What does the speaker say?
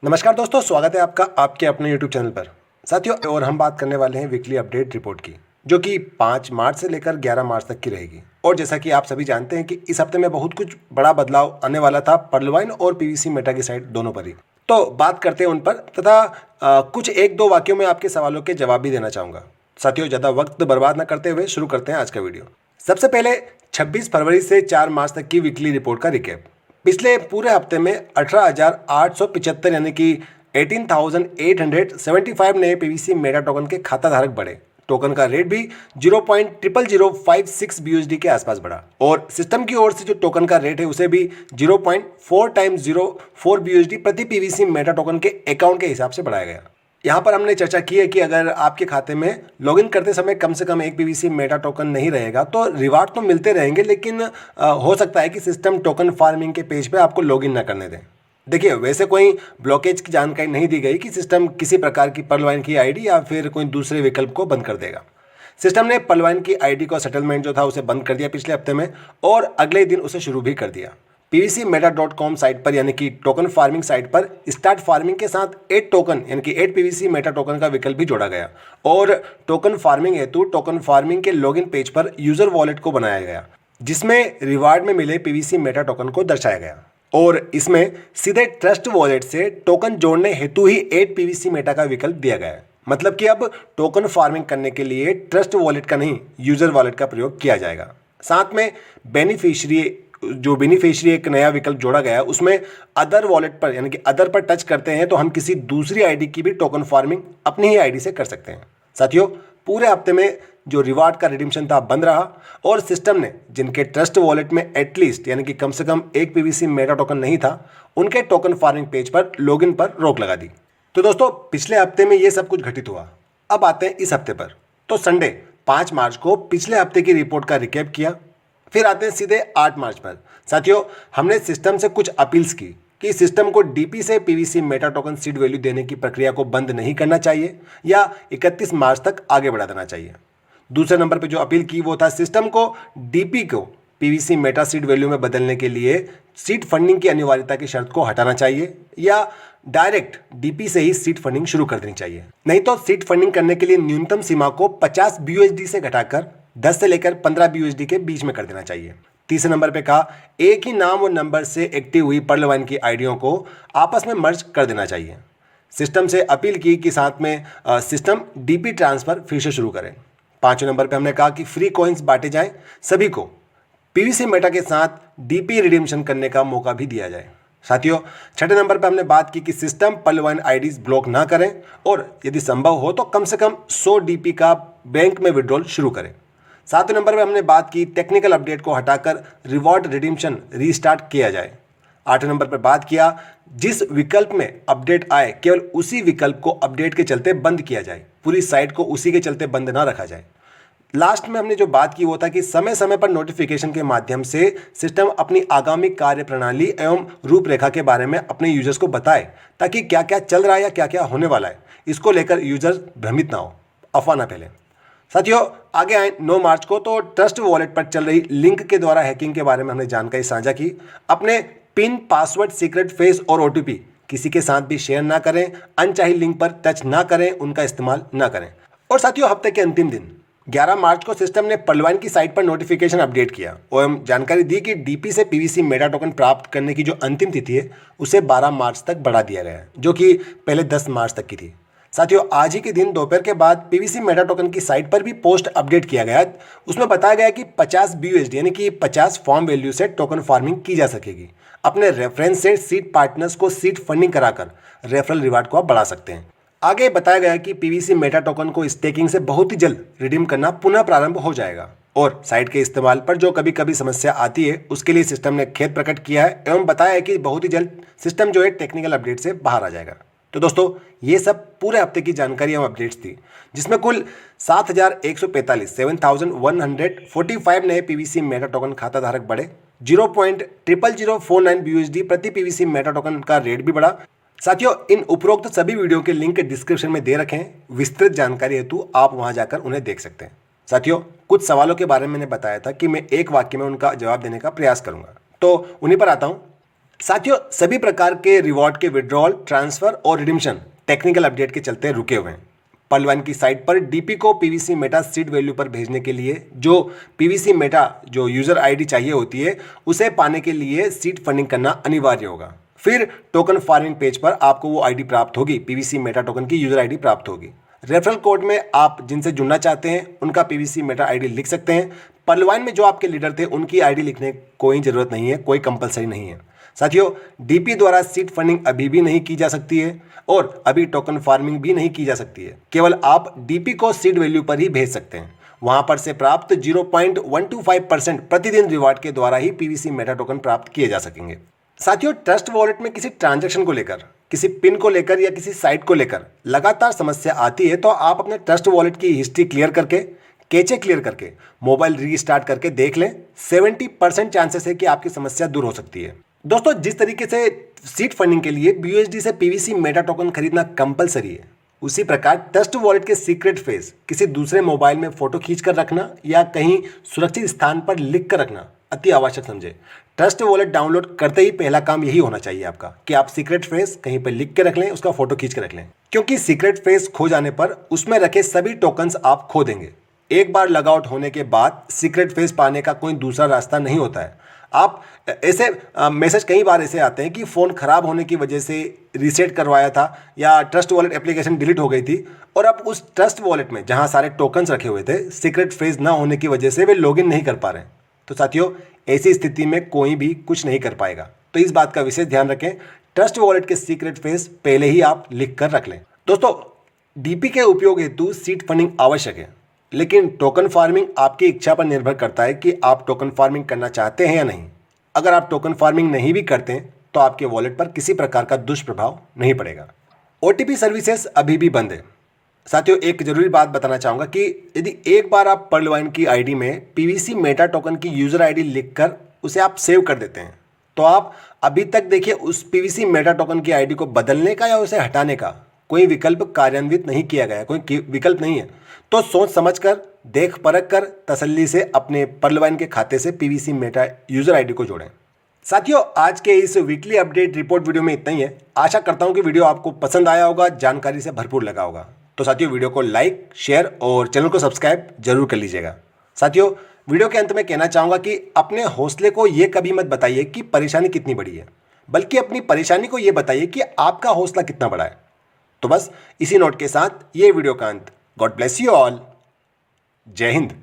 नमस्कार दोस्तों, स्वागत है आपका आपके अपने YouTube चैनल पर। साथियों, और हम बात करने वाले हैं वीकली अपडेट रिपोर्ट की, जो कि 5 मार्च से लेकर 11 मार्च तक की रहेगी। और जैसा कि आप सभी जानते हैं कि इस हफ्ते में बहुत कुछ बड़ा बदलाव आने वाला था पर्लवाइन और पीवीसी मेटा की साइड दोनों पर ही। तो बात करते हैं उन पर तथा कुछ एक दो वाक्यों में आपके सवालों के जवाब भी देना चाहूँगा। साथियों, ज़्यादा वक्त बर्बाद न करते हुए शुरू करते हैं आज का वीडियो। सबसे पहले 26 फरवरी से 4 मार्च तक की वीकली रिपोर्ट का रिकैप। पिछले पूरे हफ्ते में 18,875 यानी कि 18,875 नए पीवीसी मेटा टोकन के खाता धारक बढ़े। टोकन का रेट भी 0.00056 BUSD के आसपास बढ़ा और सिस्टम की ओर से जो टोकन का रेट है उसे भी 0.4 टाइम्स 04 BUSD प्रति पीवीसी मेटा टोकन के अकाउंट के हिसाब से बढ़ाया गया। यहाँ पर हमने चर्चा की है कि अगर आपके खाते में लॉगिन करते समय कम से कम एक पीवीसी मेटा टोकन नहीं रहेगा तो रिवार्ड तो मिलते रहेंगे, लेकिन हो सकता है कि सिस्टम टोकन फार्मिंग के पेज पे आपको लॉगिन ना करने दें। देखिए, वैसे कोई ब्लॉकेज की जानकारी नहीं दी गई कि सिस्टम किसी प्रकार की पर्लवाइन की आईडी या फिर कोई दूसरे विकल्प को बंद कर देगा। सिस्टम ने पर्लवाइन की आईडी को सेटलमेंट जो था उसे बंद कर दिया पिछले हफ्ते में और अगले दिन उसे शुरू भी कर दिया। pvcmeta.com साइट पर यानी कि टोकन फार्मिंग साइट पर स्टार्ट फार्मिंग के साथ 8 टोकन यानी कि 8 पीवीसी मेटा टोकन का विकल्प भी जोड़ा गया और टोकन फार्मिंग हेतु टोकन फार्मिंग के लॉगिन पेज पर यूजर वॉलेट को बनाया गया, जिसमें रिवार्ड में मिले पीवीसी मेटा टोकन को दर्शाया गया और इसमें सीधे ट्रस्ट वॉलेट से टोकन जोड़ने हेतु ही 8 पीवीसी मेटा का विकल्प दिया गया है। मतलब कि अब टोकन फार्मिंग करने के लिए ट्रस्ट वॉलेट का नहीं, यूजर वॉलेट का प्रयोग किया जाएगा। साथ में बेनिफिशियरी एक नया विकल्प जोड़ा गया है, उसमें अदर वॉलेट पर यानी कि अदर पर टच करते हैं तो हम किसी दूसरी आईडी की भी टोकन फार्मिंग अपनी ही आईडी से कर सकते हैं। साथियों, पूरे हफ्ते में जो रिवार्ड का रिडीम्पशन था बंद रहा और सिस्टम ने जिनके ट्रस्ट वॉलेट में एटलीस्ट यानी कि कम से कम एक पीवीसी मेटा टोकन नहीं था, उनके टोकन फार्मिंग पेज पर लॉगिन पर रोक लगा दी। तो दोस्तों, पिछले हफ्ते में ये सब कुछ घटित हुआ। अब आते हैं इस हफ्ते पर। तो संडे 5 मार्च को पिछले हफ्ते की रिपोर्ट का रिकैप किया। फिर आते हैं सीधे 8 मार्च पर। साथियों, हमने सिस्टम से कुछ अपील्स की कि सिस्टम को डीपी से PVC Meta token seed value देने की प्रक्रिया को बंद नहीं करना चाहिए या 31 मार्च तक आगे बढ़ा देना चाहिए। दूसरे नंबर पे जो अपील की वो था सिस्टम को डीपी को पीवीसी मेटा सीड वैल्यू में बदलने के लिए सीड फंडिंग की अनिवार्यता की शर्त को हटाना चाहिए या डायरेक्ट डीपी से ही सीड फंडिंग शुरू कर देनी चाहिए। नहीं तो सीड फंडिंग करने के लिए न्यूनतम सीमा को 50 BUSD से घटाकर 10 से लेकर 15 BUSD के बीच में कर देना चाहिए। तीसरे नंबर पे कहा एक ही नाम और नंबर से एक्टिव हुई पर्लवाइन की आईडियों को आपस में मर्ज कर देना चाहिए। सिस्टम से अपील की कि साथ में सिस्टम डीपी ट्रांसफर फिर से शुरू करें। 5वें नंबर पे हमने कहा कि फ्री कॉइन्स बांटे जाएं, सभी को पीवीसी मेटा के साथ डीपी रिडीम्पशन करने का मौका भी दिया जाए। साथियों, 6ठे नंबर पे हमने बात की कि सिस्टम पर्लवाइन आईडीज ब्लॉक ना करें और यदि संभव हो तो कम से कम 100 डीपी का बैंक में विड्रॉल शुरू करें। 7वें नंबर पे हमने बात की टेक्निकल अपडेट को हटाकर रिवॉर्ड रिडीम्पशन रीस्टार्ट किया जाए। 8वें नंबर पर बात किया जिस विकल्प में अपडेट आए केवल उसी विकल्प को अपडेट के चलते बंद किया जाए, पूरी साइट को उसी के चलते बंद ना रखा जाए। लास्ट में हमने जो बात की वो था कि समय समय पर नोटिफिकेशन के माध्यम से सिस्टम अपनी आगामी कार्य प्रणाली एवं रूपरेखा के बारे में अपने यूजर्स को बताए ताकि क्या क्या चल रहा है या क्या क्या होने वाला है, इसको लेकर यूजर्स भ्रमित ना हो, अफवाह ना फैले। साथियों, आगे आए 9 मार्च को तो ट्रस्ट वॉलेट पर चल रही लिंक के द्वारा हैकिंग के बारे में हमने जानकारी साझा की। अपने पिन, पासवर्ड, सीक्रेट फेस और ओटीपी किसी के साथ भी शेयर ना करें, अनचाही लिंक पर टच ना करें, उनका इस्तेमाल ना करें। और साथियों, हफ्ते के अंतिम दिन 11 मार्च को सिस्टम ने पर्लवाइन की साइट पर नोटिफिकेशन अपडेट किया और जानकारी दी कि डीपी से पीवीसी मेटा टोकन प्राप्त करने की जो अंतिम तिथि है उसे 12 मार्च तक बढ़ा दिया गया है, जो कि पहले 10 मार्च तक की थी। साथियों, आज ही के दिन दोपहर के बाद पीवीसी मेटा टोकन की साइट पर भी पोस्ट अपडेट किया गया। उसमें बताया गया कि 50 BUSD यानी कि 50 फॉर्म वैल्यू से टोकन फार्मिंग की जा सकेगी। अपने रेफरेंस से सीड पार्टनर्स को सीड फंडिंग कराकर रेफरल रिवार्ड को आप बढ़ा सकते हैं। आगे बताया गया कि पीवीसी मेटा टोकन को स्टेकिंग से बहुत ही जल्द रिडीम करना पुनः प्रारंभ हो जाएगा और साइट के इस्तेमाल पर जो कभी कभी समस्या आती है उसके लिए सिस्टम ने खेद प्रकट किया है एवं बताया है कि बहुत ही जल्द सिस्टम जो है टेक्निकल अपडेट से बाहर आ जाएगा। तो दोस्तों, ये सब पूरे हफ्ते की जानकारी एवं अपडेट्स थी, जिसमें कुल 7,145 नए पीवीसी मेटा टोकन खाता धारक बढ़े, 0.00049 BUSD प्रति पीवीसी मेटा टोकन का रेट भी बढ़ा। साथियों, इन उपरोक्त सभी वीडियो के लिंक डिस्क्रिप्शन में दे रखे हैं, विस्तृत जानकारी हेतु आप वहां जाकर उन्हें देख सकते हैं। साथियों, कुछ सवालों के बारे में मैंने बताया था कि मैं एक वाक्य में उनका जवाब देने का प्रयास करूंगा, तो उन्हीं पर आता हूं। साथियों, सभी प्रकार के रिवॉर्ड के विड्रॉल, ट्रांसफर और रिडीम्शन टेक्निकल अपडेट के चलते रुके हुए हैं। पर्ल1 की साइट पर डीपी को पीवीसी मेटा सीड वैल्यू पर भेजने के लिए जो पीवीसी मेटा जो यूजर आईडी चाहिए होती है, उसे पाने के लिए सीड फंडिंग करना अनिवार्य होगा। फिर टोकन फार्मिंग पेज पर आपको वो आईडी प्राप्त होगी, पीवीसी मेटा टोकन की यूजर आईडी प्राप्त होगी। रेफरल कोड में आप जिनसे जुड़ना चाहते हैं उनका पीवीसी मेटा आईडी लिख सकते हैं। पर्ल1 में जो आपके लीडर थे उनकी आईडी लिखने की कोई ज़रूरत नहीं है, कोई कंपलसरी नहीं है। साथियों, डीपी द्वारा सीड फंडिंग अभी भी नहीं की जा सकती है और अभी टोकन फार्मिंग भी नहीं की जा सकती है। केवल आप डीपी को सीड वैल्यू पर ही भेज सकते हैं। वहां पर से प्राप्त 0.125% प्रतिदिन रिवार्ड के द्वारा ही पीवीसी मेटा टोकन प्राप्त किए जा सकेंगे। साथियों, ट्रस्ट वॉलेट में किसी ट्रांजैक्शन को लेकर, किसी पिन को लेकर या किसी साइट को लेकर लगातार समस्या आती है तो आप अपने ट्रस्ट वॉलेट की हिस्ट्री क्लियर करके, कैचे क्लियर करके, मोबाइल रीस्टार्ट करके देख लें। 70% चांसेस है कि आपकी समस्या दूर हो सकती है। दोस्तों, जिस तरीके से सीड फंडिंग के लिए BUSD से पीवीसी मेटा टोकन खरीदना कंपलसरी है, उसी प्रकार ट्रस्ट वॉलेट के सीक्रेट फेज किसी दूसरे मोबाइल में फोटो खींच कर रखना या कहीं सुरक्षित स्थान पर लिख कर रखना अति आवश्यक समझे। ट्रस्ट वॉलेट डाउनलोड करते ही पहला काम यही होना चाहिए आपका कि आप सीक्रेट फेज कहीं पर लिख के रख लें, उसका फोटो खींच के रख लें, क्योंकि सीक्रेट फेज खो जाने पर उसमें रखे सभी टोकन्स आप खो देंगे। एक बार लॉग आउट होने के बाद सीक्रेट फेज पाने का कोई दूसरा रास्ता नहीं होता है। आप ऐसे मैसेज कई बार ऐसे आते हैं कि फ़ोन ख़राब होने की वजह से रीसेट करवाया था या ट्रस्ट वॉलेट एप्लीकेशन डिलीट हो गई थी और अब उस ट्रस्ट वॉलेट में जहां सारे टोकन्स रखे हुए थे, सीक्रेट फेज ना होने की वजह से वे लॉगिन नहीं कर पा रहे हैं। तो साथियों, ऐसी स्थिति में कोई भी कुछ नहीं कर पाएगा। तो इस बात का विशेष ध्यान रखें, ट्रस्ट वॉलेट के सीक्रेट फेज पहले ही आप लिख कर रख लें। दोस्तों, डीपी के उपयोग हेतु सीड फंडिंग आवश्यक है, लेकिन टोकन फार्मिंग आपकी इच्छा पर निर्भर करता है कि आप टोकन फार्मिंग करना चाहते हैं या नहीं। अगर आप टोकन फार्मिंग नहीं भी करते हैं तो आपके वॉलेट पर किसी प्रकार का दुष्प्रभाव नहीं पड़ेगा। OTP सर्विसेज अभी भी बंद है। साथियों, एक जरूरी बात बताना चाहूँगा कि यदि एक बार आप पर्ल1 की आईडी में पीवीसी मेटा टोकन की यूज़र आईडी लिखकर उसे आप सेव कर देते हैं तो आप अभी तक देखिए उस पीवीसी मेटा टोकन की आईडी को बदलने का या उसे हटाने का कोई विकल्प कार्यान्वित नहीं किया गया, कोई विकल्प नहीं है। तो सोच समझकर, देख परख कर तसल्ली से अपने पर्ल1 के खाते से पीवीसी मेटा यूज़र आईडी को जोड़ें। साथियों, आज के इस वीकली अपडेट रिपोर्ट वीडियो में इतना ही है। आशा करता हूं कि वीडियो आपको पसंद आया होगा, जानकारी से भरपूर लगा होगा। तो साथियों, वीडियो को लाइक, शेयर और चैनल को सब्सक्राइब जरूर कर लीजिएगा। साथियों, वीडियो के अंत में कहना चाहूँगा कि अपने हौसले को ये कभी मत बताइए कि परेशानी कितनी बड़ी है, बल्कि अपनी परेशानी को ये बताइए कि आपका हौसला कितना बड़ा है। तो बस इसी नोट के साथ ये वीडियो का अंत। God bless you all. जय हिंद।